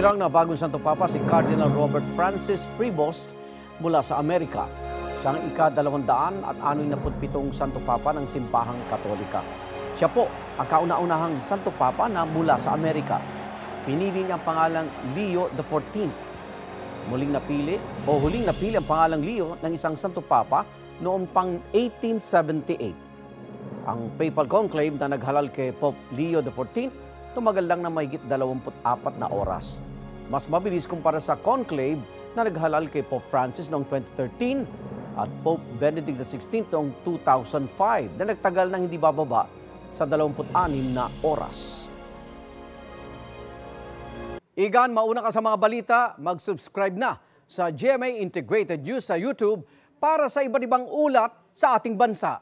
Hinirang na bagong Santo Papa si Cardinal Robert Francis Prevost mula sa Amerika. Siya ang ika-267 Santo Papa ng Simbahang Katolika. Siya po ang kauna-unahang Santo Papa na mula sa Amerika. Pinili niya ang pangalang Leo XIV. Huling napili ang pangalang Leo ng isang Santo Papa noong pang 1878. Ang Papal Conclave na naghalal kay Pope Leo XIV tumagal lang na mahigit 24 na oras. Mas mabilis kumpara sa conclave na naghalal kay Pope Francis noong 2013 at Pope Benedict XVI noong 2005 na nagtagal ng hindi bababa sa 26 na oras. Igan, mauna ka sa mga balita, mag-subscribe na sa GMA Integrated News sa YouTube para sa iba't ibang ulat sa ating bansa.